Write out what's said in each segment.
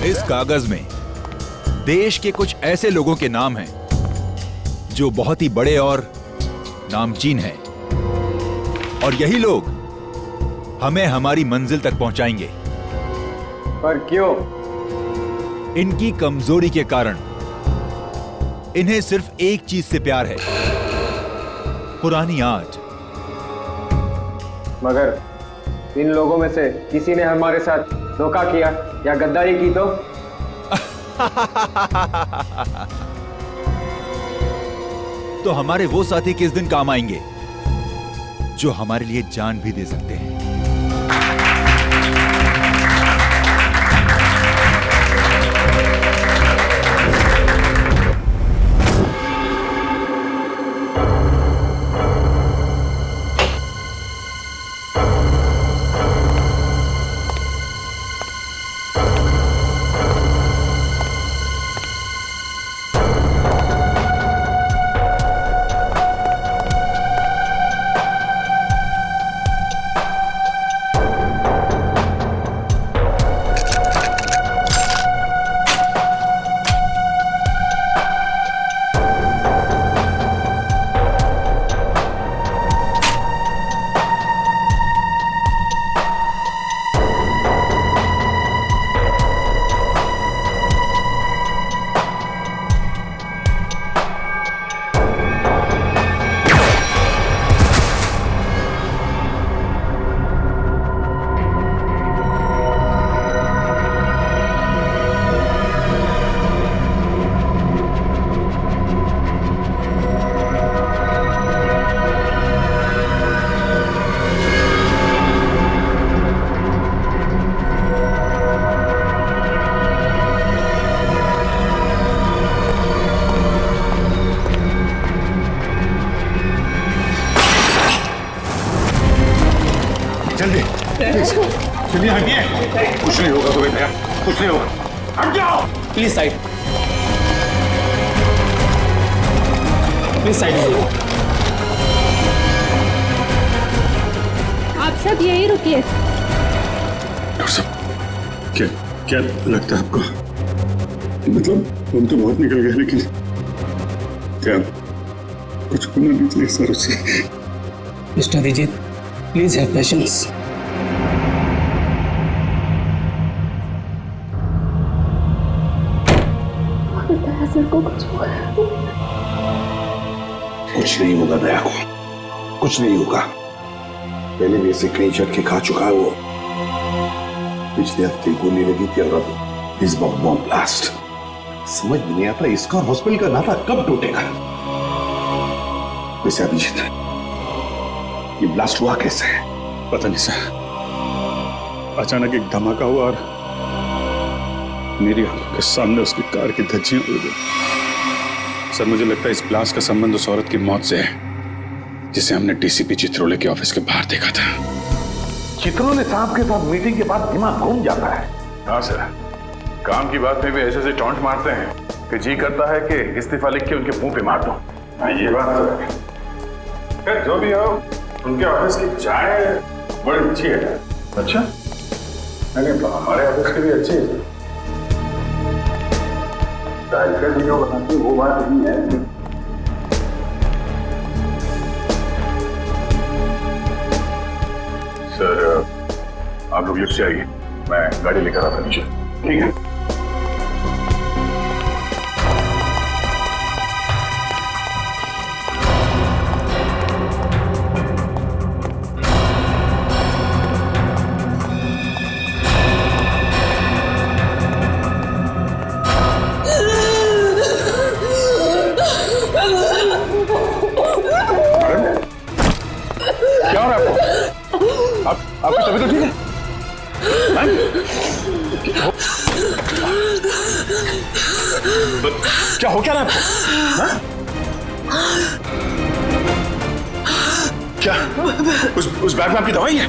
इस कागज में देश के कुछ ऐसे लोगों के नाम हैं जो बहुत ही बड़े और नामचीन हैं, और यही लोग हमें हमारी मंजिल तक पहुंचाएंगे। पर क्यों? इनकी कमजोरी के कारण इन्हें सिर्फ एक चीज से प्यार है, पुरानी आर्ट। मगर इन लोगों में से किसी ने हमारे साथ धोखा किया या गद्दारी की तो हमारे वो साथी किस दिन काम आएंगे जो हमारे लिए जान भी दे सकते हैं। जल्दी चलिए, हटिए। कुछ नहीं होगा तुम्हें भैया, कुछ नहीं होगा। हट जाओ प्लीज, साइड प्लीज, साइड लीजिए। आप सब यही रुकिए। डॉक्टर साहब, क्या क्या लगता है आपको? मतलब हम तो बहुत निकल गए, लेकिन क्या कुछ होना नहीं चाहिए सर उसे? Mister Vijit, please have patience. कुछ नहीं होगा दया को, कुछ नहीं होगा। पहले भी ऐसे कई झटके खा चुका है वो। पिछले हफ्ते गोली लगी थी और अब इस बार बॉम्ब ब्लास्ट। समझ में नहीं आता इसका और हॉस्पिटल का नाता कब टूटेगा। वैसे अभिजीत, ये ब्लास्ट हुआ कैसे है? पता नहीं सर, अचानक एक धमाका हुआ और मेरी आंखों के सामने उसकी कार की धज्जियां उड़ गई। सर, मुझे लगता है इस ब्लास्ट का संबंध उस औरत की मौत से है जिसे हमने डीसीपी चित्रोले के ऑफिस के बाहर देखा था। चित्रोले साहब के साथ मीटिंग के बाद दिमाग घूम जाता है। हाँ सर, काम की बात में भी ऐसे टॉन्ट मारते हैं कि जी करता है कि इस्तीफा लिख के उनके मुंह पे मार दो। हाँ, ये बात तो है। खैर, जो भी हो, उनके ऑफिस की चाय बड़ी अच्छी है। अच्छा? नहीं, हमारे ऑफिस की भी अच्छी है। चाय का जो बनाती वो बात नहीं है। सर, आप लोग लिफ्ट से आइए, मैं गाड़ी लेकर आता नीचे। ठीक है? क्या हो रहा है आपको? आपकी तबीयत तो ठीक है? क्या हो क्या रहा है आपको? क्या उस बैग में आपकी दवाई है?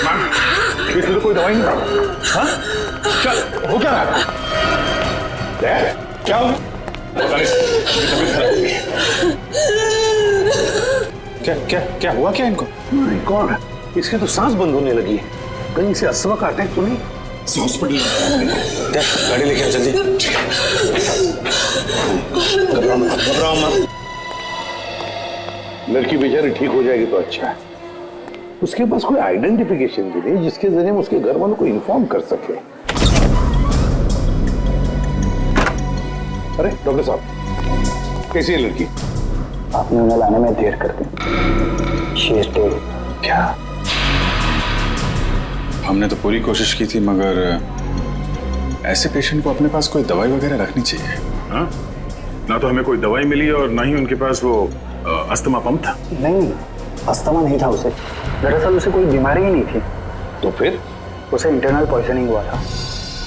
मैम, इसमें तो कोई दवाई नहीं। हाँ? क्या हो क्या रहा है? क्या हो? क्या क्या क्या हुआ क्या इनको? माय गॉड, इसके तो सांस बंद होने लगी है। कहीं से अस्थमा का अटैक तो नहीं? हॉस्पिटल गाड़ी लेके आ जल्दी। घबराओ मत। लड़की बेचारी ठीक हो जाएगी तो अच्छा है। उसके पास कोई आइडेंटिफिकेशन भी नहीं जिसके जरिए हम उसके घर वालों को इन्फॉर्म कर सके। अरे डॉक्टर साहब, कैसी है लड़की? आपने उन्हें लाने में देर कर दी। She is dead. क्या? हमने तो पूरी कोशिश की थी, मगर ऐसे पेशेंट को अपने पास कोई दवाई वगैरह रखनी चाहिए। हाँ, ना तो हमें कोई दवाई मिली और ना ही उनके पास वो अस्थमा पंप था। नहीं, अस्थमा नहीं था उसे। दरअसल उसे कोई बीमारी ही नहीं थी। तो फिर? उसे इंटरनल पॉइजनिंग हुआ था।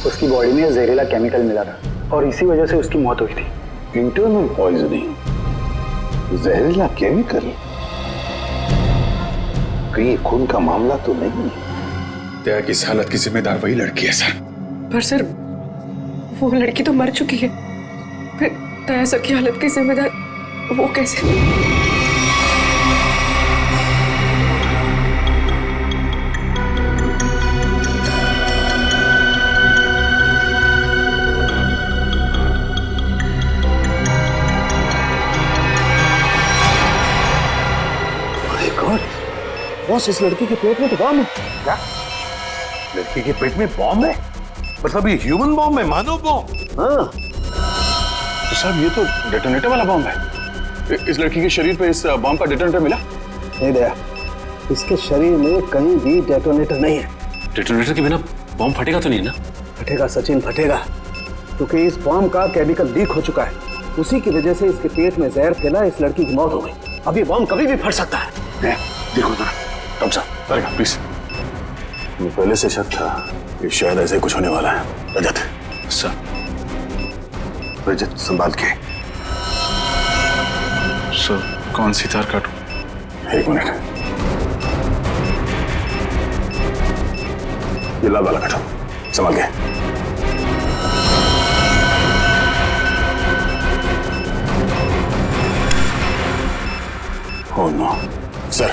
उसकी बॉडी में जहरीला केमिकल मिला था और इसी वजह से उसकी मौत हुई थी। इंटरनल पॉइजनिंग, जहरीला केमिकल? कहीं खून का मामला तो नहीं? दया की इस हालत की जिम्मेदार वही लड़की है सर। पर सर, वो लड़की तो मर चुकी है। फिर दया सर की हालत की जिम्मेदार वो कैसे? बॉस, इस लड़की के पेट में तो बॉम्ब है। क्या? लड़की के पेट में बॉम्ब है? मतलब ये ह्यूमन बॉम्ब है, मानव बॉम्ब? हाँ। तो साहब ये तो डेटोनेटर वाला बॉम्ब है। इस लड़की के शरीर पे इस बॉम्ब का डेटोनेटर मिला? नहीं दया, इसके शरीर में कहीं भी डेटोनेटर नहीं है। डेटोनेटर के बिना बॉम्ब फटेगा तो नहीं ना? फटेगा सचिन, फटेगा, क्योंकि इस बॉम्ब का केमिकल लीक हो चुका है। उसी की वजह से इसके पेट में जहर फैला, इस लड़की की मौत हो गई। अब ये बॉम्ब कभी भी फट सकता है। देखो जरा। डॉक्टर साहब, अरे प्लीज। मुझे पहले से शक था कि शायद ऐसे ही कुछ होने वाला है। रजत सर। रजत, संभाल के। सर, कौन सी तार काटूं? 1 मिनट। ये लाल वाला काटो, संभाल के। ओह नो सर,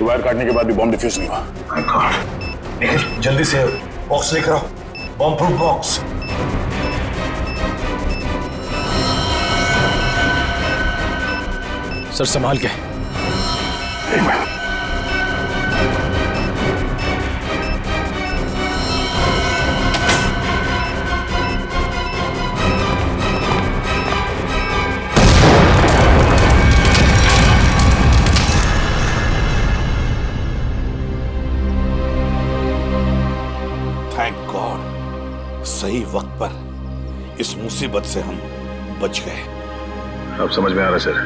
वायर काटने के बाद भी बॉम्ब डिफ्यूज नहीं हुआ। My God. निखिल, जल्दी से बॉक्स लेकर आओ, बॉम्ब प्रूफ बॉक्स। सर संभाल के। 1 मिनट। थैंक गॉड, सही वक्त पर इस मुसीबत से हम बच गए। अब समझ में आ रहा है सर,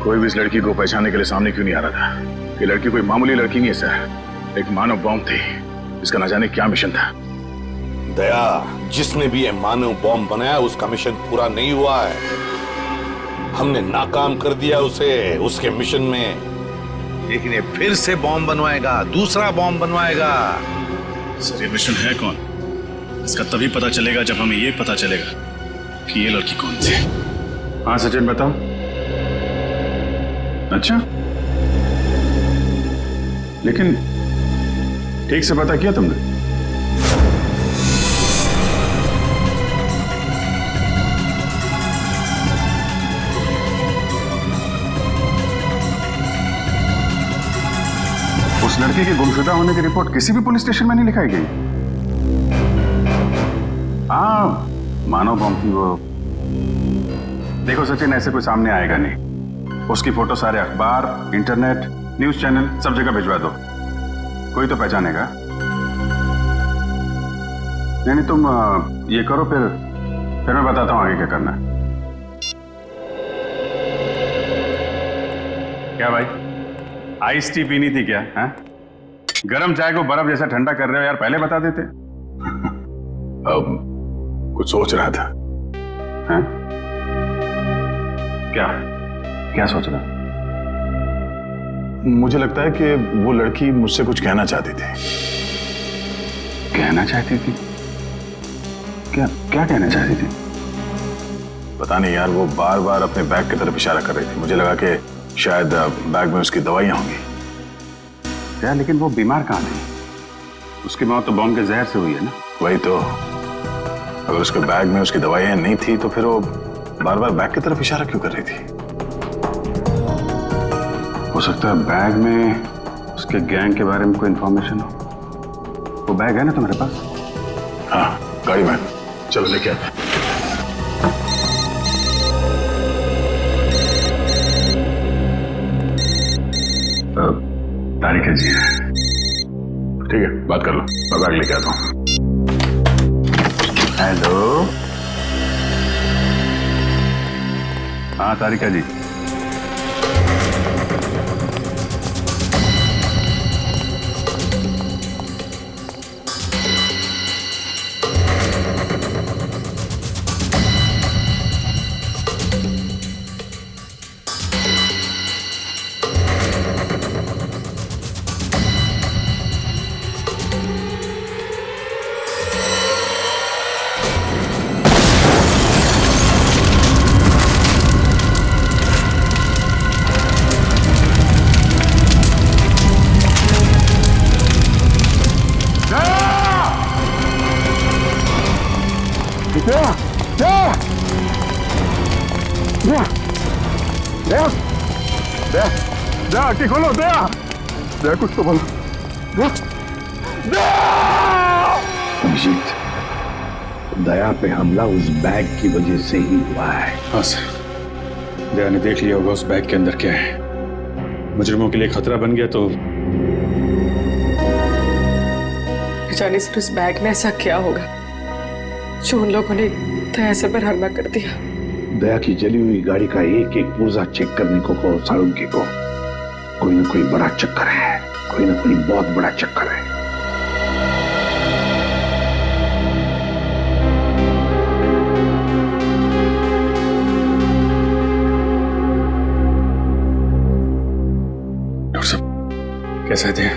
कोई भी इस लड़की को पहचानने के लिए सामने क्यों नहीं आ रहा था। ये लड़की कोई मामूली लड़की नहीं है सर, एक मानव बॉम्ब थी। इसका न जाने क्या मिशन था। दया, जिसने भी ये मानव बॉम्ब बनाया उसका मिशन पूरा नहीं हुआ है। हमने नाकाम कर दिया उसे उसके मिशन में, लेकिन ये फिर से बॉम्ब बनवाएगा, दूसरा बॉम्ब बनवाएगा। सर ये मिशन है कौन? इसका तभी पता चलेगा जब हमें ये पता चलेगा कि ये लड़की कौन थी। हाँ सचिन, बताओ। अच्छा, लेकिन ठीक से पता किया तुमने? उस लड़की के गुमशुदा होने की रिपोर्ट किसी भी पुलिस स्टेशन में नहीं लिखाई गई। हाँ, मानव बॉम्ब थी वो। देखो सचिन, ऐसे कोई सामने आएगा नहीं। उसकी फोटो सारे अखबार, इंटरनेट, न्यूज चैनल सब जगह भिजवा दो, कोई तो पहचानेगा। नहीं तुम ये करो, फिर मैं बताता हूँ आगे क्या करना है। क्या भाई, आइस टी पीनी थी क्या? हैं? गरम चाय को बर्फ जैसा ठंडा कर रहे हो यार, पहले बता देते। अब कुछ सोच रहा था। हैं? क्या सोच रहा? मुझे लगता है कि वो लड़की मुझसे कुछ कहना चाहती थी। कहना चाहती थी? क्या कहना चाहती थी? पता नहीं यार, वो बार बार अपने बैग की तरफ इशारा कर रही थी। मुझे लगा कि शायद बैग में उसकी दवाइयां होंगी। यार लेकिन वो बीमार कहाँ थी? उसकी मौत तो बॉम्ब के जहर से हुई है ना। वही तो, अगर उसके बैग में उसकी दवाइयां नहीं थी तो फिर वो बार बार बैग की तरफ इशारा क्यों कर रही थी? हो सकता है बैग में उसके गैंग के बारे में कोई इंफॉर्मेशन हो। वो बैग है ना तुम्हारे पास? हाँ, गाड़ी में, चलो लेके आते। तारिका जी है। ठीक है, बात कर लो, मैं बैग लेके आता हूँ। हेलो, हाँ तारिका जी। आंखें खोलो, दया, दया कुछ तो बोलो। अभिजीत, दया पे हमला उस बैग की वजह से ही हुआ है। हाँ सर, दया ने देख लिया होगा उस बैग के अंदर क्या है। मुजरिमों के लिए खतरा बन गया तो जाने सर उस बैग में ऐसा क्या होगा जो उन लोगों ने दया से पर हमला कर दिया। दया की जली हुई गाड़ी का एक एक पुर्जा चेक करने को कहो साळुंखे को। कोई ना कोई बड़ा चक्कर है, कोई ना कोई बहुत बड़ा चक्कर है। डॉक्टर साहब कैसे थे?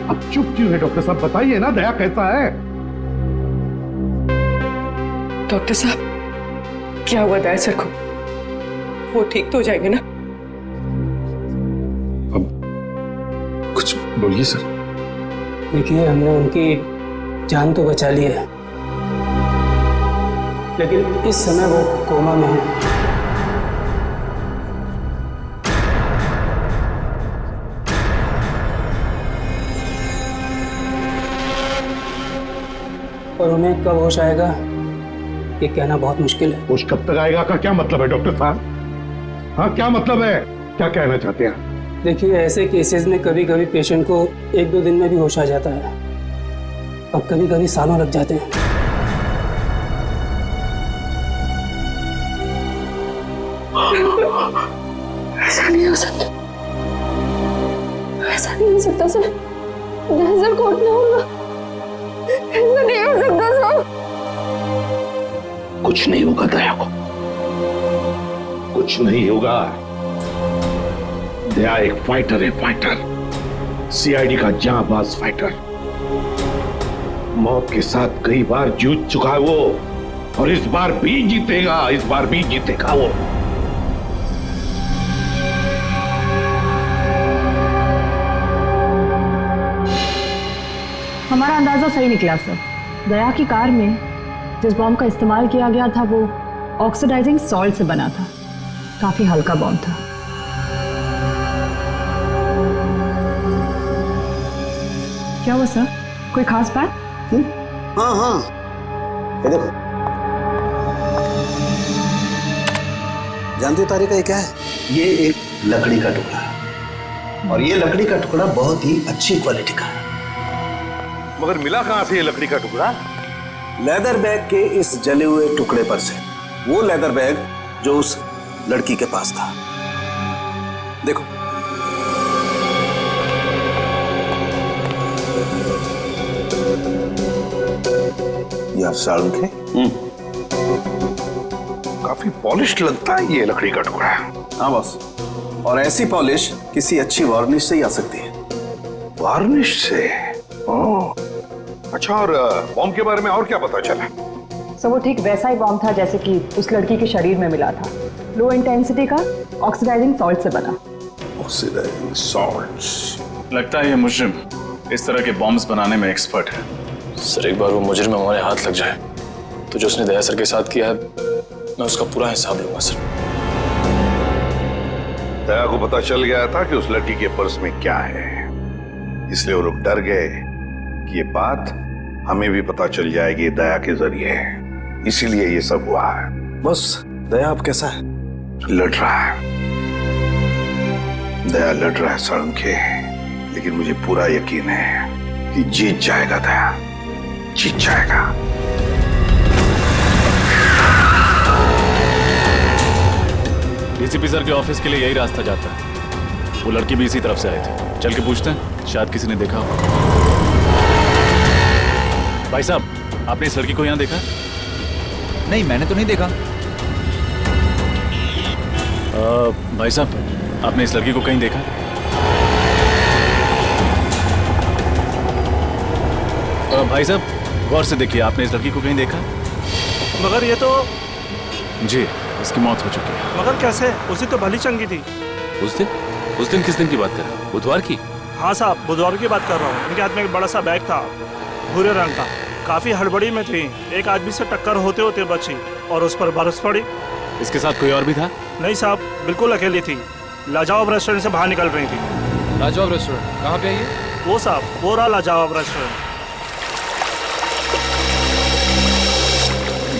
अब चुप क्यों है डॉक्टर साहब? बताइए ना, दया कैसा है? डॉक्टर साहब, क्या हुआ दया सर को? वो ठीक तो हो जाएंगे ना? अब कुछ बोलिए सर। देखिए, हमने उनकी जान तो बचा ली है, लेकिन इस समय वो कोमा में है। और उन्हें कब होश आएगा ये कहना बहुत मुश्किल है। होश कब तक आएगा का क्या मतलब है डॉक्टर साहब? हाँ, क्या मतलब है? क्या कहना चाहते हैं? देखिए, ऐसे केसेस में कभी कभी पेशेंट को 1-2 दिन में भी होश आ जाता है और कभी कभी सालों लग जाते हैं। ऐसा नहीं हो सकता, ऐसा नहीं हो सकता सर। नजर कोट ना होगा, ऐसा नहीं हो सकता सर। कुछ नहीं होगा दया को, कुछ नहीं होगा। दया एक फाइटर है, फाइटर, सीआईडी का जांबाज फाइटर। मौत के साथ कई बार जूझ चुका है वो, और इस बार भी जीतेगा, इस बार भी जीतेगा वो। हमारा अंदाजा सही निकला सर। दया की कार में जिस बॉम्ब का इस्तेमाल किया गया था वो ऑक्सीडाइजिंग सॉल्ट से बना था। काफी हल्का बॉम्ब था। क्या हुआ सर, कोई खास बात? हाँ हाँ, ये देखो, जानती हो तारिका ये क्या है? ये एक लकड़ी का टुकड़ा है, और ये लकड़ी का टुकड़ा बहुत ही अच्छी क्वालिटी का है। मगर मिला कहां से ये लकड़ी का टुकड़ा? लेदर बैग के इस जले हुए टुकड़े पर से। वो लेदर बैग जो उस लड़की के पास था। देखो, यार साळुंखे, काफी पॉलिश्ड लगता है ये लकड़ी का टुकड़ा। हाँ बॉस, और ऐसी पॉलिश किसी अच्छी वार्निश से ही आ सकती है। वार्निश से? ओह, अच्छा, और बॉम्ब के बारे में और क्या पता चला? सो वो ठीक वैसा ही बॉम्ब था जैसे कि उस लड़की के शरीर में मिला था। लो इंटेंसिटी का ऑक्सीडाइजिंग सॉल्ट से बना। Oxidising salts. लगता है ये मुजरिम इस तरह के बॉम्ब्स बनाने में एक्सपर्ट है। सर एक बार वो मुजरिम हमारे हाथ लग जाए तो जो उसने दया सर के साथ किया है मैं उसका पूरा हिसाब लूंगा सर। दया को पता चल गया था कि उस लड़की के पर्स में क्या है, इसलिए वो लोग डर गए कि ये बात हमें भी पता चल जाएगी दया के जरिए, इसीलिए ये सब हुआ है। बस दया अब कैसा है? लड़ रहा है, दया लड़ रहा है साळुंखे, लेकिन मुझे पूरा यकीन है कि जीत जाएगा दया, जीत जाएगा। डीसीपी सर के ऑफिस के लिए यही रास्ता जाता है। वो लड़की भी इसी तरफ से आई थी। चल के पूछते हैं, शायद किसी ने देखा हो। भाई साहब, आपने इस लड़की को यहाँ देखा? नहीं, मैंने तो नहीं देखा। भाई साहब, आपने इस लड़की को कहीं देखा? भाई साहब, गौर से देखिए, आपने इस लड़की को कहीं देखा? मगर ये तो जी, इसकी मौत हो चुकी है। मगर कैसे? उसी तो भली चंगी थी। उस दिन किस दिन की बात कर रहे हो? बुधवार की? हाँ साहब, बुधवार की बात कर रहा हूँ। उनके हाथ में एक बड़ा सा बैग था, भूरे रंग का। काफी हड़बड़ी में थी, एक आदमी से टक्कर होते होते बची और उस पर बरस पड़ी। इसके साथ कोई और भी था? नहीं साहब, बिल्कुल अकेली थी। लाजवाब रेस्टोरेंट से बाहर निकल रही थी। लाजवाब रेस्टोरेंट कहाँ पे है ये? वो साहब, वो रहा लाजवाब रेस्टोरेंट।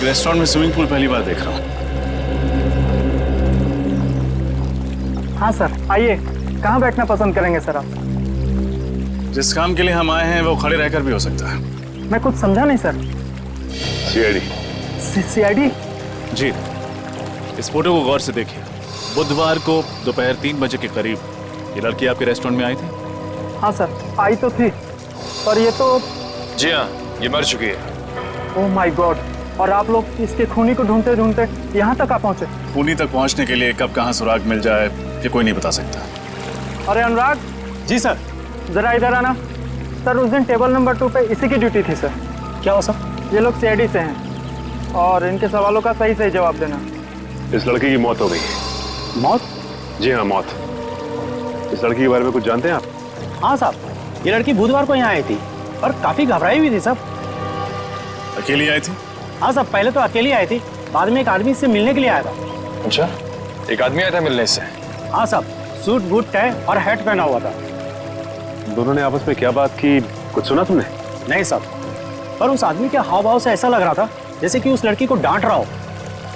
रेस्टोरेंट में स्विमिंग पूल पहली बार देख रहा हूँ। हाँ सर, आइए। कहाँ बैठना पसंद करेंगे सर आप? जिस काम के लिए हम आए हैं वो खड़े रहकर भी हो सकता है। मैं कुछ समझा नहीं सर। सीआईडी। सीआईडी? जी, इस फोटो को गौर से देखिए। बुधवार को दोपहर 3 बजे के करीब ये लड़की आपके रेस्टोरेंट में आई थी? हाँ सर, आई तो थी, पर ये तो... जी हाँ, ये मर चुकी है। Oh my God! और आप लोग इसके खूनी को ढूंढते ढूंढते यहाँ तक आ पहुँचे? खूनी तक पहुँचने के लिए कब कहाँ सुराग मिल जाए ये कोई नहीं बता सकता। अरे अनुराग। जी सर। जरा इधर आना। सर, उस दिन टेबल नंबर 2 पे इसी की ड्यूटी थी सर। क्या हो सर? ये लोग सीआईडी से हैं और इनके सवालों का सही सही जवाब देना। इस लड़की की मौत हो गई। मौत? जी हाँ, मौत। इस लड़की के बारे में कुछ जानते हैं आप? हाँ साहब, ये लड़की बुधवार को यहाँ आई थी और काफी घबराई हुई थी साहब। अकेली आई थी? हाँ साहब, पहले तो अकेली आई थी, बाद में एक आदमी से मिलने के लिए आया था। अच्छा, एक आदमी आया था मिलने से? हाँ साहब, सूट बूट टाई और हैट पहना हुआ था। दोनों ने आपस में क्या बात की, कुछ सुना तुमने? नहीं साहब, पर उस आदमी के हाव भाव से ऐसा लग रहा था जैसे कि उस लड़की को डांट रहा हो।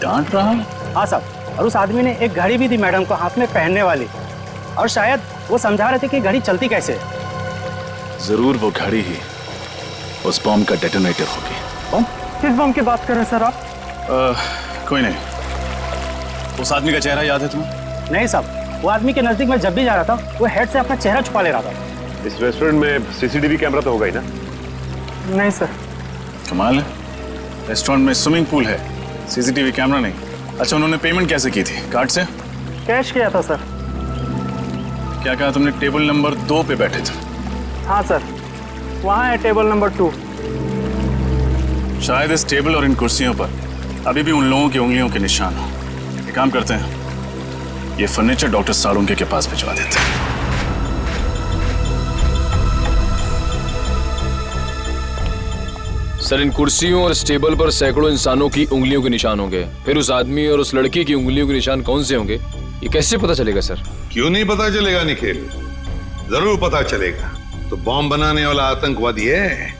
डांट रहा? हाँ साहब, और उस आदमी ने एक घड़ी भी दी मैडम को हाथ में पहनने वाली, और शायद वो समझा रहे थे कि घड़ी चलती कैसे है। जरूर वो घड़ी ही उस बॉम्ब का डेटोनेटर होगी। बम? किस बम की बात कर रहे हैं सर आप? कोई नहीं। उस आदमी का चेहरा याद है तुम्हें? नहीं साहब, वो आदमी के नजदीक मैं जब भी जा रहा था वो हेड से अपना चेहरा छुपा ले रहा था। इस रेस्टोरेंट में सीसीटीवी कैमरा तो होगा ही ना? नहीं सर। कमाल है, रेस्टोरेंट में स्विमिंग पूल है, सीसीटीवी कैमरा नहीं। अच्छा, उन्होंने पेमेंट कैसे की थी? कार्ड से? कैश किया था सर। क्या कहा तुमने? टेबल नंबर 2 पे बैठे थे? हाँ सर, वहाँ है टेबल नंबर 2। शायद इस टेबल और इन कुर्सियों पर अभी भी उन लोगों की उंगलियों के निशान हो। एक काम करते हैं, ये फर्नीचर डॉक्टर साळुंखे के पास भिजवा देते हैं। सर, इन कुर्सियों और इस टेबल पर सैकड़ों इंसानों की उंगलियों के निशान होंगे। फिर उस आदमी और उस लड़की की उंगलियों के निशान कौन से होंगे, ये कैसे पता चलेगा सर? क्यों नहीं पता चलेगा निखिल, जरूर पता चलेगा। तो बॉम्ब बनाने वाला आतंकवादी है,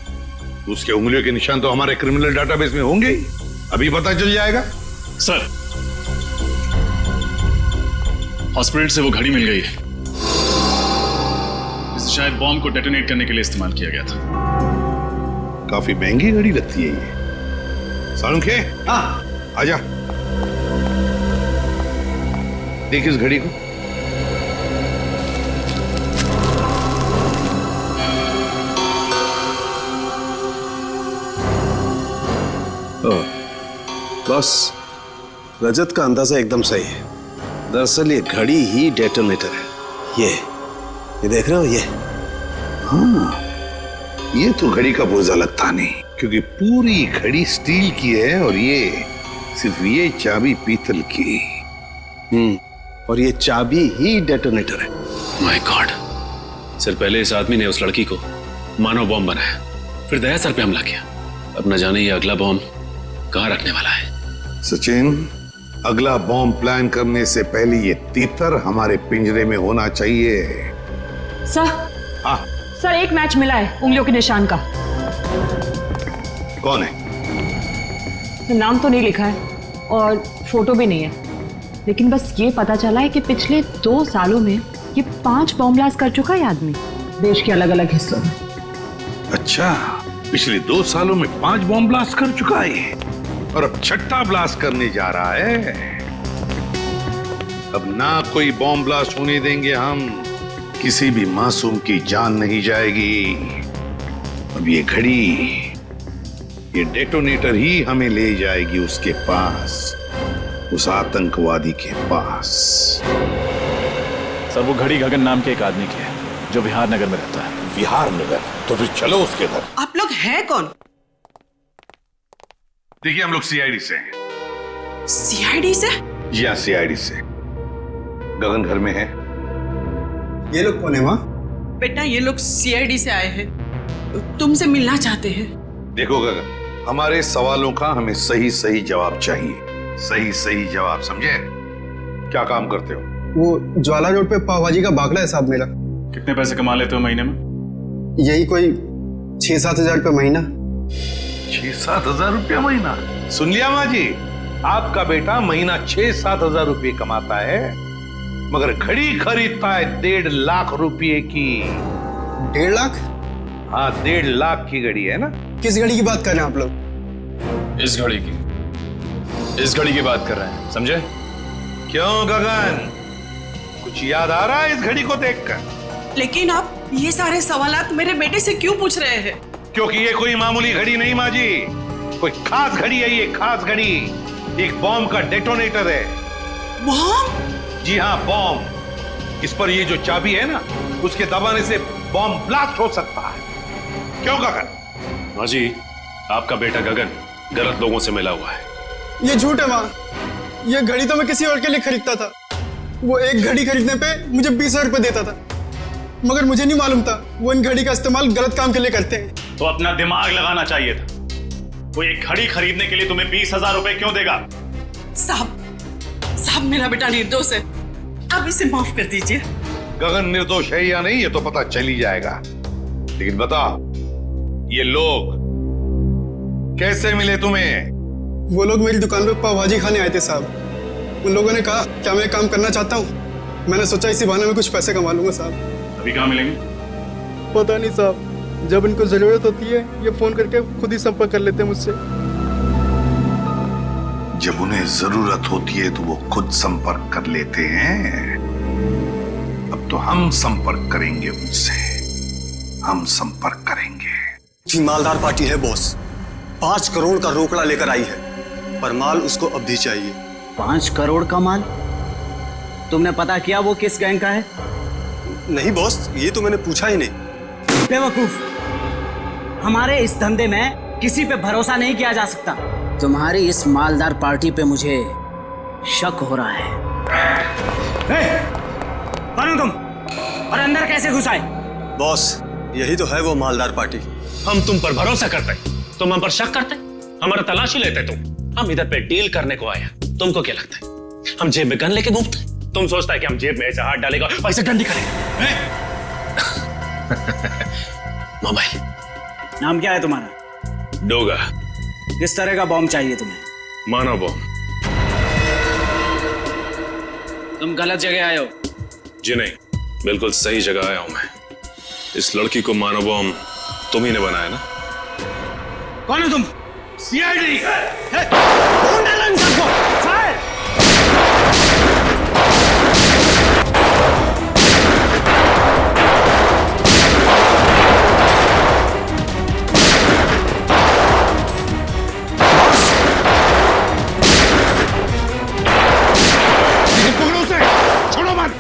उसके उंगलियों के निशान तो हमारे क्रिमिनल डाटाबेस में होंगे ही। अभी पता चल जाएगा। सर, हॉस्पिटल से वो घड़ी मिल गई है जिसे शायद बॉम्ब को डेटोनेट करने के लिए इस्तेमाल किया गया था। काफी महंगी घड़ी लगती है ये। साळुंखे, हाँ आजा, देख इस घड़ी को। बॉस, रजत का अंदाजा एकदम सही है। दरअसल ये घड़ी ही डेटोनेटर है। ये देख रहे हो ये? हाँ, ये तो घड़ी का पुर्जा लगता नहीं, क्योंकि पूरी घड़ी स्टील की है और ये सिर्फ ये चाबी पीतल की। और ये चाबी ही डेटोनेटर है। माय गॉड, सर पहले इस आदमी ने उस लड़की को मानव बॉम्ब बनाया, फिर दया सर पे हमला किया। अब न जाने ये अगला बॉम्ब कहाँ रखने वाला है। सचिन, अगला बॉम्ब प्लान करने से पहले ये तीतर हमारे पिंजरे में होना चाहिए। सर, हाँ सर एक मैच मिला है उंगलियों के निशान का। कौन है? तो नाम तो नहीं लिखा है और फोटो भी नहीं है, लेकिन बस ये पता चला है कि पिछले 2 सालों में ये 5 बॉम्ब ब्लास्ट कर चुका है आदमी, देश के अलग अलग हिस्सों में। अच्छा, पिछले 2 सालों में 5 बॉम्ब ब्लास्ट कर चुका है और अब 6ठा ब्लास्ट करने जा रहा है। अब ना कोई बॉम्ब ब्लास्ट होने देंगे हम, किसी भी मासूम की जान नहीं जाएगी। अब ये घड़ी, ये डेटोनेटर ही हमें ले जाएगी उसके पास, उस आतंकवादी के पास। सर वो घड़ी गगन नाम के एक आदमी की है जो विहार नगर में रहता है। विहार नगर? तो फिर चलो उसके घर। आप लोग हैं कौन? देखिए, हम लोग सीआईडी से हैं। सीआईडी से? जी हाँ, सीआईडी से। गगन घर में है। ये लोग कौन है माँ? बेटा ये लोग सीआईडी से आए हैं, तुमसे मिलना चाहते हैं। देखो गगन, हमारे सवालों का हमें सही सही जवाब चाहिए। सही सही जवाब, समझे? क्या काम करते हो? वो ज्वाला रोड पे पाव भाजी का बागड़ा है साहब मेरा। कितने पैसे कमा लेते हो महीने में? यही कोई 6-7 हजार रुपये महीना। 6-7 हजार रुपया महीना? सुन लिया माँ जी, आपका बेटा महीना 6-7 हजार रुपये कमाता है, मगर घड़ी खरीदता है 1.5 लाख रुपये की। 1.5 लाख? हाँ, 1.5 लाख की घड़ी है ना। किस घड़ी की बात कर रहे हैं आप लोग? इस घड़ी की, इस घड़ी की बात कर रहे हैं, समझे? क्यों गगन, कुछ याद आ रहा है इस घड़ी को देखकर? लेकिन आप ये सारे सवालात मेरे बेटे से क्यों पूछ रहे हैं? क्योंकि ये कोई मामूली घड़ी नहीं माँ जी, कोई खास घड़ी है ये, खास घड़ी। एक बॉम्ब का डेटोनेटर है। बॉम्ब? जी हाँ, बॉम्ब। इस पर ये जो चाबी है ना, उसके दबाने से बॉम्ब ब्लास्ट हो सकता है। क्यों गगन? माँ जी, आपका बेटा गगन गलत लोगों से मिला हुआ है। ये झूठ है माँ, ये घड़ी तो मैं किसी और के लिए खरीदता था। वो एक घड़ी खरीदने पे मुझे 20,000 रुपये देता था, मगर मुझे नहीं मालूम था वो इन घड़ी का इस्तेमाल गलत काम के लिए करते हैं। तो अपना दिमाग लगाना चाहिए था। वो एक घड़ी खरीदने के लिए तुम्हें 20,000 रुपए क्यों देगा? साहब मेरा बेटा निर्दोष है, आप इसे माफ कर दीजिए। गगन निर्दोष है या नहीं ये तो पता चल ही जाएगा, लेकिन बताओ ये लोग कैसे मिले तुम्हें? वो लोग मेरी दुकान पे पाव भाजी खाने आए थे साहब। उन लोगों ने कहा क्या मैं काम करना चाहता हूँ। मैंने सोचा इसी बहाने में कुछ पैसे कमा लूंगा साहब। अभी कहाँ मिलेंगे? पता नहीं साहब, जब इनको जरूरत होती है ये फोन करके खुद ही संपर्क कर लेते हैं मुझसे। जब उन्हें जरूरत होती है तो वो खुद संपर्क कर लेते हैं। अब तो हम संपर्क करेंगे उनसे, हम संपर्क करेंगे। जी मालदार पार्टी है बॉस, 5 करोड़ का रोकड़ा लेकर आई है, पर माल उसको अब भी चाहिए। 5 करोड़ का माल? तुमने पता किया वो किस गैंग का है? नहीं बॉस, ये तो मैंने पूछा ही नहीं। बेवकूफ, हमारे इस धंधे में किसी पे भरोसा नहीं किया जा सकता। तुम्हारी इस मालदार पार्टी पे मुझे शक हो रहा है। कौन हो तुम और अंदर कैसे घुस आए? बॉस, यही तो है वो मालदार पार्टी। हम तुम पर भरोसा करते, तुम हम पर शक करते, हमारा तलाशी लेते तुम। हम इधर पे डील करने को आए, तुमको क्या लगता है हम जेब में गन लेके घूमते? तुम सोचता है कि हम जेब में ऐसे हाथ डालेगा वैसे डंडी करेंगे? मोबाइल। नाम क्या है तुम्हारा? डोगा। किस तरह का बॉम्ब चाहिए तुम्हें? मानव बॉम्ब। तुम गलत जगह आए हो। जी नहीं, बिल्कुल सही जगह आया हूं मैं। इस लड़की को मानव बॉम्ब तुम ही ने बनाया ना? कौन हो तुम? सीआईडी। कौन डाला इन सबको? फायर! पकड़ो उसे, छोड़ो मत।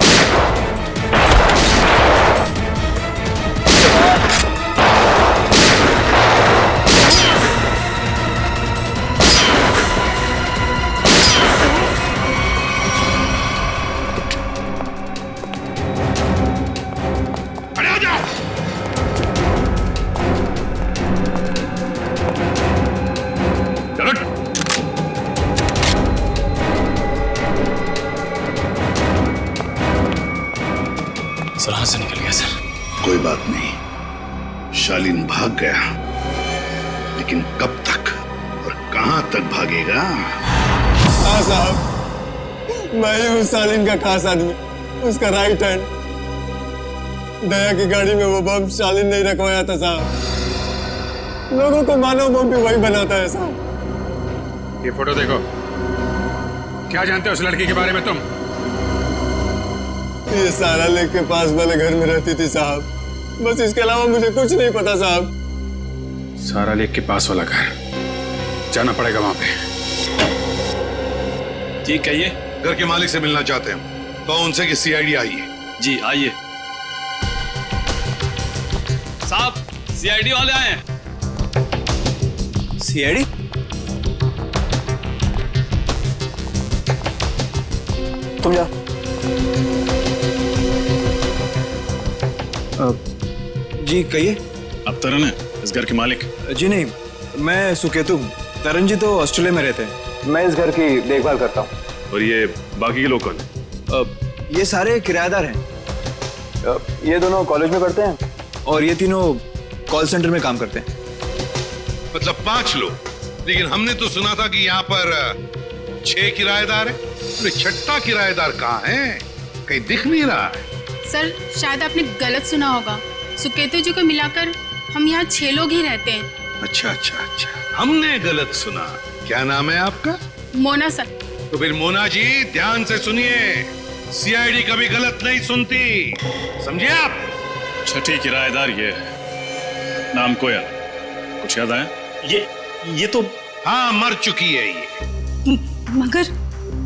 सुराग से निकल गया सर। कोई बात नहीं, शालीन भाग गया, लेकिन कब तक और कहां तक भागेगा? हाँ साहब, मैं ही हूँ शालीन का खास आदमी, उसका राइट हैंड। दया की गाड़ी में वो बम शालीन नहीं रखवाया था साहब। लोगों को मानव बम भी वही बनाता है साहब। ये फोटो देखो, क्या जानते हो उस लड़की के बारे में तुम? ये सारा लेक के पास वाले घर में रहती थी साहब, बस इसके अलावा मुझे कुछ नहीं पता साहब। सारा लेक के पास वाला घर, जाना पड़ेगा वहां पे। जी कहिए। घर के मालिक से मिलना चाहते हैं तो उनसे कि सीआईडी आई है। जी आइए। साहब सीआईडी वाले आए हैं। सीआईडी? तुम जा। जी कहिए। अब तरन है इस घर के मालिक? जी नहीं, मैं सुकेतु हूँ। तरन जी तो ऑस्ट्रेलिया में रहते हैं। मैं इस घर की देखभाल करता हूँ। और ये बाकी के लोग कौन हैं? ये सारे किराएदार हैं। ये दोनों कॉलेज में पढ़ते हैं और ये तीनों कॉल सेंटर में काम करते हैं। मतलब 5 लोग, लेकिन हमने तो सुना था कि यहाँ पर 6 किराएदार हैं। अरे छठा किराएदार कहाँ है? कहीं दिख नहीं रहा है। सर शायद आपने गलत सुना होगा। सुकेतु जी को मिलाकर हम यहाँ 6 लोग ही रहते हैं। अच्छा अच्छा अच्छा, हमने गलत सुना। क्या नाम है आपका? मोना सर। तो फिर मोना जी ध्यान से सुनिए, सीआईडी कभी गलत नहीं सुनती, समझे आप? छठी किराएदार ये है, नाम कोयल। कुछ याद आया? ये तो हाँ, मर चुकी है ये। मगर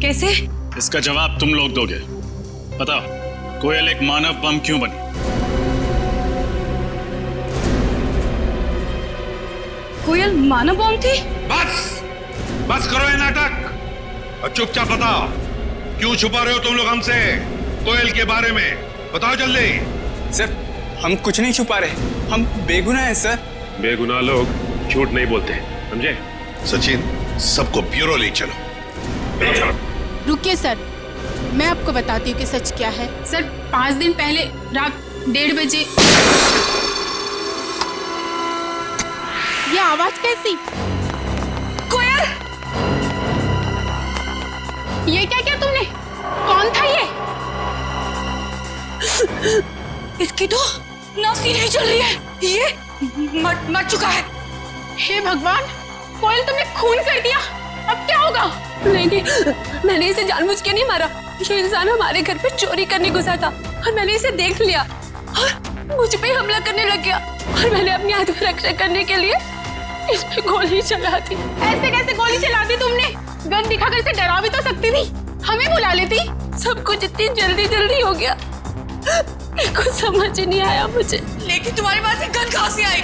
कैसे? इसका जवाब तुम लोग दोगे। बताओ, कोयल एक मानव बम क्यों बनी? कोयल मानव बम थी? बस करो ये नाटक और चुपचाप बताओ, क्यों छुपा रहे हो तुम लोग हमसे कोयल के बारे में? बताओ जल्दी। सर हम कुछ नहीं छुपा रहे, हम बेगुनाह हैं सर। बेगुनाह लोग झूठ नहीं बोलते, समझे? सचिन, सबको ब्यूरो ले चलो। रुकिए सर, मैं आपको बताती हूँ कि सच क्या है। सर 5 दिन पहले रात 1:30 बजे ये आवाज कैसी? कोयल, ये क्या किया तुमने? कौन था ये? इसकी तो नासी नहीं चल रही है, ये मर चुका है। हे भगवान, कोयल तुमने खून कर दिया, अब क्या होगा? नहीं, मैंने इसे जानबूझ के नहीं मारा। ये इंसान हमारे घर पे चोरी करने घुसा था और मैंने इसे देख लिया और मुझ पे हमला करने लग गया और मैंने अपनी आत्मरक्षा करने के लिए इस पे गोली चला दी। ऐसे कैसे गोली चला दी तुमने? गन दिखाकर इसे डरा भी तो सकती थी, हमें बुला लेती। सब कुछ इतनी जल्दी हो गया, कुछ समझ नहीं आया मुझे। लेकिन तुम्हारे पास ये गन कहाँ से आई?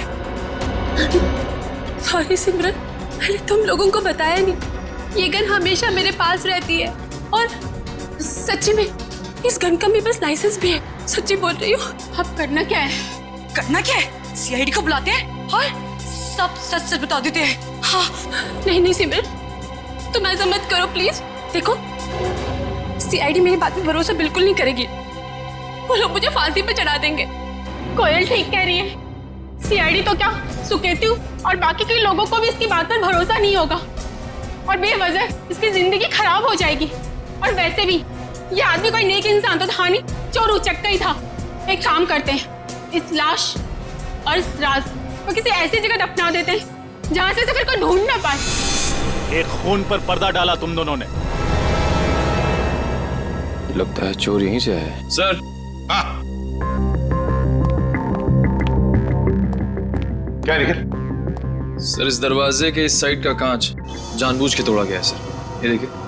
सॉरी सिमरन, मैंने तुम लोगों को बताया नहीं। ये गन हमेशा मेरे पास रहती है और सच्ची में इस गन का मेरे पास लाइसेंस भी है। सच्ची बोल रही हूँ। अब करना क्या है? करना क्या है? सीआईडी को बुलाते हैं और सब सच बता देते हैं। हाँ। नहीं सिमरन, तुम ऐसा मत करो प्लीज। देखो, सीआईडी मेरी बात पे भरोसा बिल्कुल नहीं करेगी। वो लोग मुझे फांसी पे चढ़ा देंगे। कोयल ठीक कह रही है, सीआईडी तो क्या, सुकेतु और बाकी के लोगों को भी इसकी बात पर भरोसा नहीं होगा और बेवजह इसकी जिंदगी खराब हो जाएगी। और वैसे भी ये आदमी कोई नेक इंसान तो था नहीं, चोर उचक्का ही था। एक काम करते हैं, इस लाश और इस राज को किसी ऐसी जगह दफना देते हैं जहां से फिर कोई ढूंढ ना पाए। एक खून पर पर्दा डाला तुम दोनों ने। लगता है चोर यहीं से है। सर। क्या निकल? सर इस दरवाजे के इस साइड का कांच जानबूझ के तोड़ा गया है सर, ये देखिए।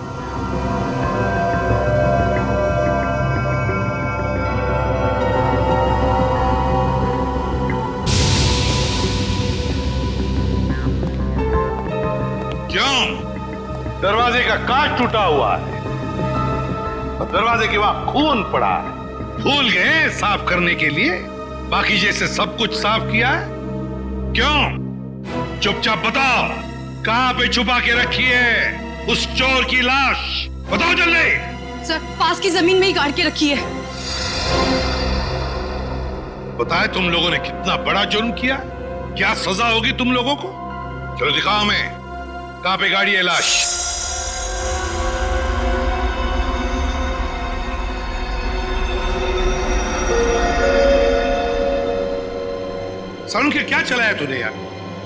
दरवाजे का कांच टूटा हुआ है और दरवाजे के वहां खून पड़ा है। भूल गए साफ करने के लिए? बाकी जैसे सब कुछ साफ किया है? क्यों? चुपचाप बताओ, कहां पे छुपा के रखी है उस चोर की लाश? बताओ जल्दी। सर पास की जमीन में ही गाड़ के रखी है। पता है तुम लोगों ने कितना बड़ा जुर्म किया? क्या सजा होगी तुम लोगों को? चलो दिखाओ हमें, कहां पे गाड़ी है लाश? सालू के क्या चलाया तूने यार?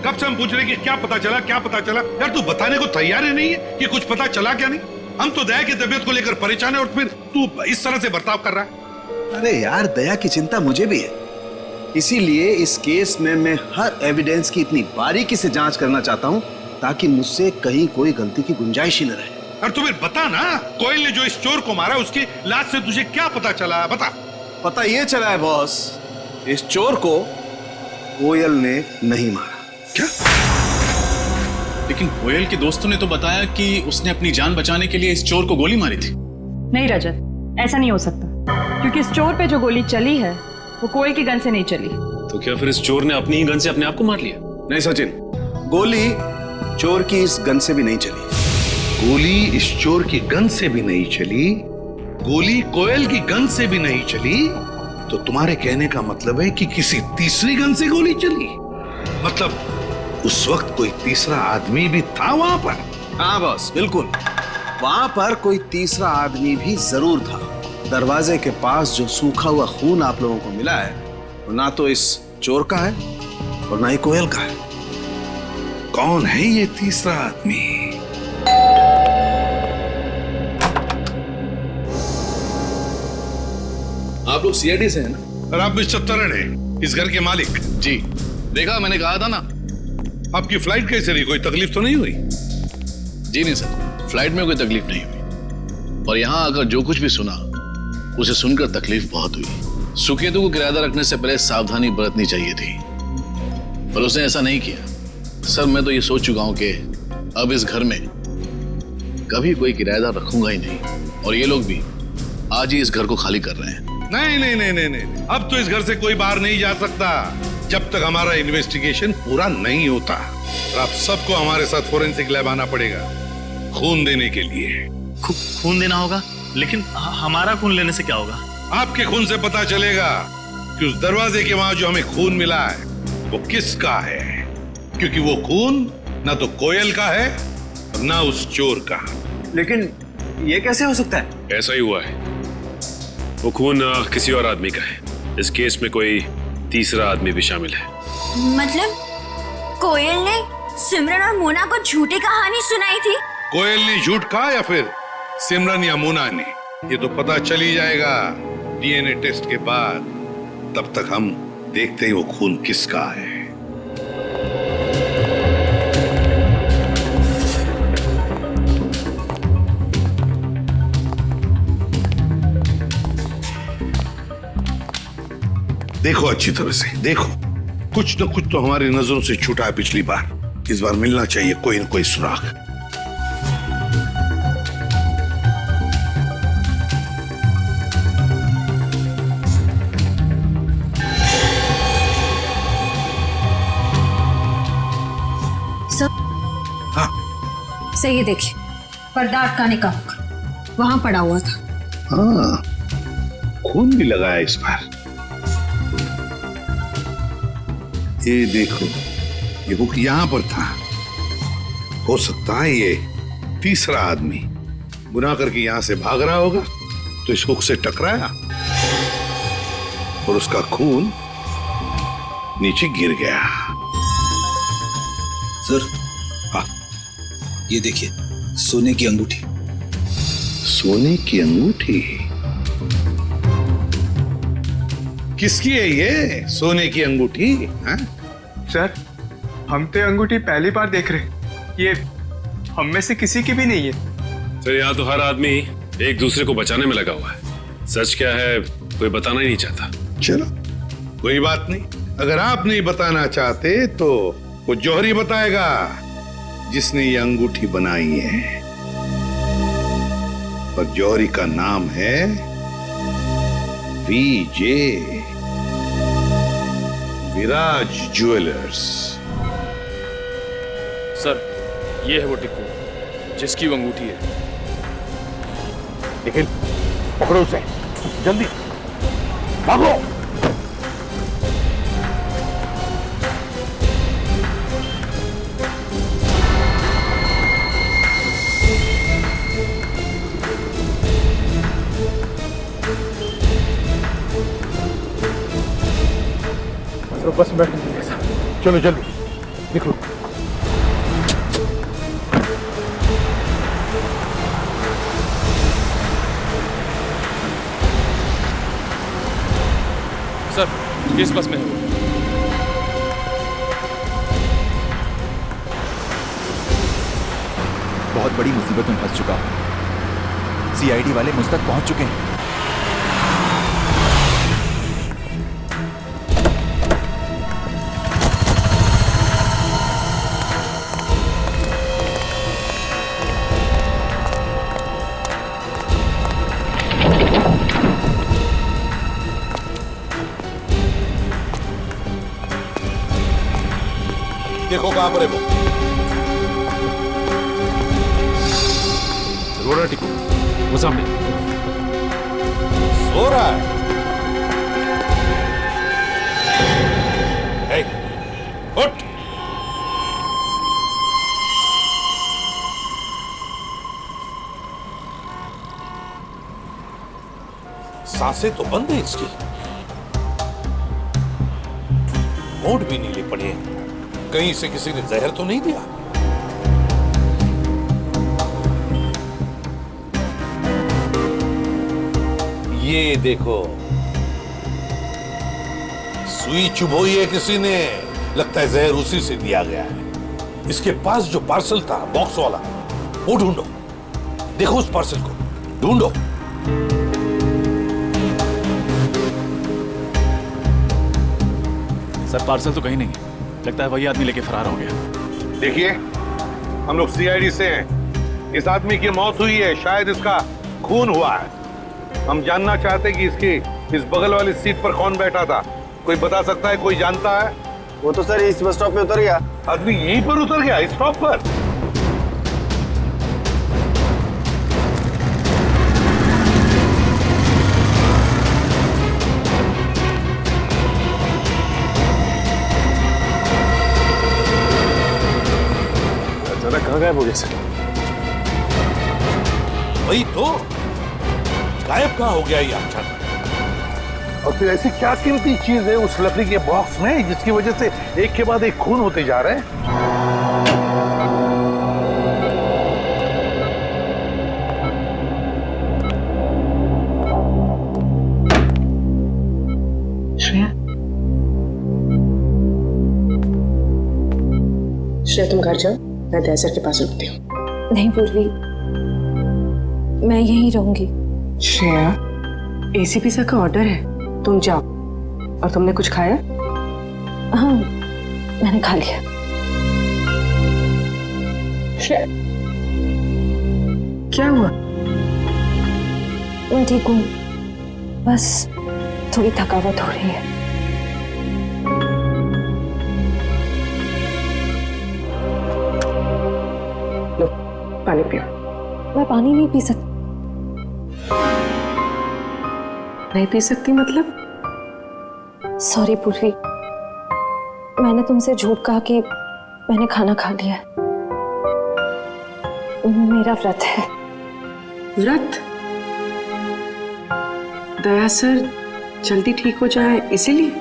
कब से हम पूछ रहे कि क्या पता चला, क्या पता चला? यार तू बताने को तैयार ही नहीं है कि कुछ पता चला क्या नहीं? हम तो दया की तबीयत को लेकर परेशान है और फिर तू इस तरह से बर्ताव कर रहा है। अरे यार, दया की चिंता मुझे भी है, इसीलिए इस केस में मैं हर एविडेंस की इतनी बारीकी से जांच करना चाहता हूं ताकि मुझसे कहीं कोई गलती की गुंजाइश ही न रहे। और तू फिर बता ना, कोयल ने जो इस चोर को मारा उसकी लाश से तुझे क्या पता चला? बता। पता ये चला है बॉस, इस चोर को कोयल ने नहीं मारा। क्या? लेकिन कोयल के दोस्तों ने तो बताया कि उसने अपनी जान बचाने के लिए इस चोर को गोली मारी थी। नहीं रजत, ऐसा नहीं हो सकता, क्योंकि इस चोर पे जो गोली चली है वो कोयल की गन से नहीं चली। तो क्या फिर इस चोर ने अपनी ही गन से अपने आप को मार लिया? नहीं सचिन, गोली चोर की इस गन से भी नहीं चली। गोली इस चोर की गन से भी नहीं चली, गोली कोयल की गन से भी नहीं चली, तो तुम्हारे कहने का मतलब है कि किसी तीसरी गन से गोली चली? मतलब उस वक्त कोई तीसरा आदमी भी था वहां पर? हाँ बॉस, बिल्कुल, वहां पर कोई तीसरा आदमी भी जरूर था। दरवाजे के पास जो सूखा हुआ खून आप लोगों को मिला है वो ना तो इस चोर का है और ना ही कोयल का है। कौन है ये तीसरा आदमी? आप लोग सीआईडी से हैं ना? और आप मिस्टर तरन हैं, इस घर के मालिक? जी, देखा, मैंने कहा था ना। आपकी फ्लाइट कैसे रही? कोई तकलीफ तो नहीं हुई? जी नहीं सर, फ्लाइट में कोई तकलीफ नहीं हुई, और यहाँ आकर जो कुछ भी सुना उसे सुनकर तकलीफ बहुत हुई। सुकेतु को किराएदार रखने से पहले सावधानी बरतनी चाहिए थी, पर उसने ऐसा नहीं किया। सर, मैं तो ये सोच चुका हूं कि अब इस घर में कभी कोई किराएदार रखूंगा ही नहीं, और ये लोग भी आज ही इस घर को खाली कर रहे हैं। नहीं नहीं नहीं नहीं नहीं, अब तो इस घर से कोई बाहर नहीं जा सकता जब तक हमारा इन्वेस्टिगेशन पूरा नहीं होता। और आप सबको हमारे साथ फोरेंसिक लैब आना पड़ेगा खून देने के लिए। खून देना होगा? लेकिन हमारा खून लेने से क्या होगा? आपके खून से पता चलेगा कि उस दरवाजे के वहां जो हमें खून मिला है वो किसका है, क्योंकि वो खून ना तो कोयल का है और ना उस चोर का। लेकिन ये कैसे हो सकता है? ऐसा ही हुआ है, वो खून किसी और आदमी का है। इस केस में कोई तीसरा आदमी भी शामिल है। मतलब कोयल ने सिमरन और मोना को झूठी कहानी सुनाई थी? कोयल ने झूठ कहा या फिर सिमरन या मोना ने, ये तो पता चल ही जाएगा डीएनए टेस्ट के बाद। तब तक हम देखते हैं वो खून किसका है। देखो अच्छी तरह से देखो, कुछ न कुछ तो हमारी नजरों से छूटा है पिछली बार। इस बार मिलना चाहिए कोई न कोई सुराग। हाँ, सही है, देखिए पर्दा अटकाने का वहां पड़ा हुआ था। हाँ, खून भी लगाया इस बार। ये देखो, ये हुक यहां पर था। हो सकता है ये तीसरा आदमी गुनाह करके यहां से भाग रहा होगा, तो इस हुक से टकराया और उसका खून नीचे गिर गया। सर, हाँ, ये देखिए, सोने की अंगूठी। सोने की अंगूठी? किसकी है ये सोने की अंगूठी? हाँ? सर, हम तो अंगूठी पहली बार देख रहे, ये हम में से किसी की भी नहीं है। सर, यहाँ तो हर आदमी एक दूसरे को बचाने में लगा हुआ है। सच क्या है कोई बताना ही नहीं चाहता। चलो कोई बात नहीं, अगर आप नहीं बताना चाहते तो वो जौहरी बताएगा जिसने ये अंगूठी बनाई है, और जौहरी का नाम है वीजे, विराज ज्वेलर्स। सर, ये है वो टिक्कू जिसकी वो अंगूठी है। लेकिन पकड़ो उसे, जल्दी भागो। तो बस में बैठने दीजिए साहब। चलो जल्दी निकलो। सर किस बस में है? बहुत बड़ी मुसीबत में फंस चुका हूं। सीआईडी वाले मुझ तक पहुंच चुके हैं। देखो कहां पर है वो। रोना टिको, वो सामने सो रहा है। हे, उठ। सांसें तो बंद है इसकी, होंठ भी नीले पड़े हैं। कहीं से किसी ने जहर तो नहीं दिया? ये देखो, सुई चुभोई है किसी ने, लगता है जहर उसी से दिया गया है। इसके पास जो पार्सल था बॉक्स वाला, वो ढूंढो। देखो उस पार्सल को ढूंढो। सर पार्सल तो कहीं नहीं है, लगता है वही आदमी लेके फरार हो गया। देखिए, हम लोग सीआईडी से हैं। इस आदमी की मौत हुई है, शायद इसका खून हुआ है। हम जानना चाहते हैं कि इसकी इस बगल वाली सीट पर कौन बैठा था। कोई बता सकता है? कोई जानता है? वो तो सर इस बस स्टॉप पे उतर गया। आदमी यहीं पर उतर गया, इस स्टॉप पर? कहाँ गायब हो गया सर? वही तो, गायब कहाँ हो गया ये अचानक? और फिर ऐसी क्या कीमती चीज है उस लकड़ी के बॉक्स में जिसकी वजह से एक के बाद एक खून होते जा रहे हैं? श्रेया, श्रेया तुम घर जाओ, मैं दया सर के पास रुकती हूँ। नहीं पूर्वी, मैं यहीं रहूंगी। श्रेया, एसीपी सर का ऑर्डर है, तुम जाओ। और तुमने कुछ खाया? हाँ, मैंने खा लिया। श्रेया, क्या हुआ? मैं ठीक हूँ, बस थोड़ी थकावट हो रही है। लो, पानी पियो। मैं पानी नहीं पी सकती। नहीं पी सकती मतलब? सॉरी पूर्वी, मैंने तुमसे झूठ कहा कि मैंने खाना खा लिया है। मेरा व्रत है। व्रत? दया सर जल्दी ठीक हो जाए इसीलिए?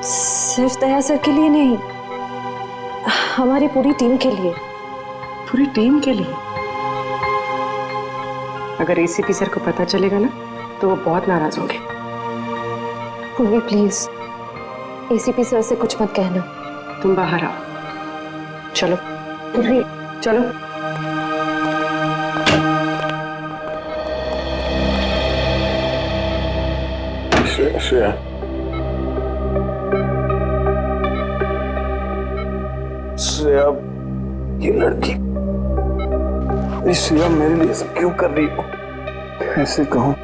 सिर्फ दया सर के लिए नहीं, हमारी पूरी टीम के लिए। पूरी टीम के लिए? अगर एसीपी सर को पता चलेगा ना तो वो बहुत नाराज होंगे। पूर्वी प्लीज, एसीपी सर से कुछ मत कहना। तुम बाहर आओ। चलो पूर्वी, चलो। श्रेया, श्रेया, ये लड़की, श्रेया मेरे लिए सब क्यों कर रही हो? कैसे कहूं?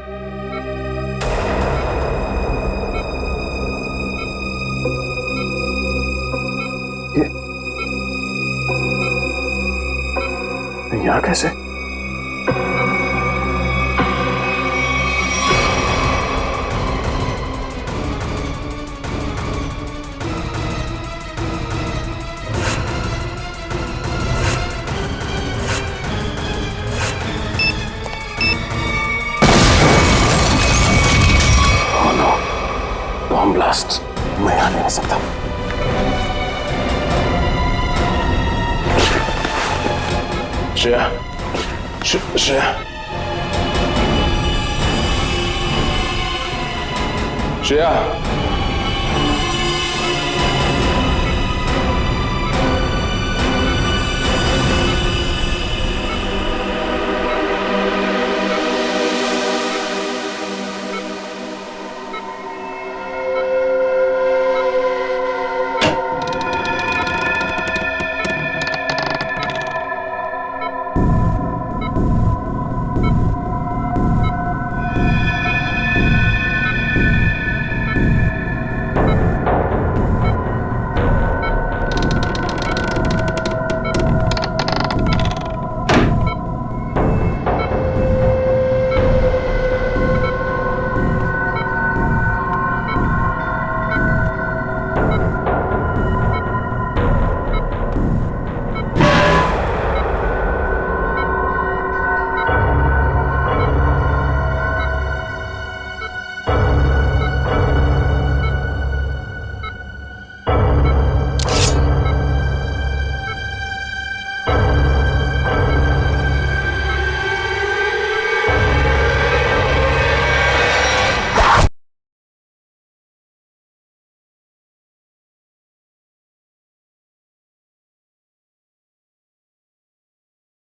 यहाँ कैसे? ब्लास्ट मैं यहां नहीं रह सकता। श्रेया, श्रेया, श्रेया,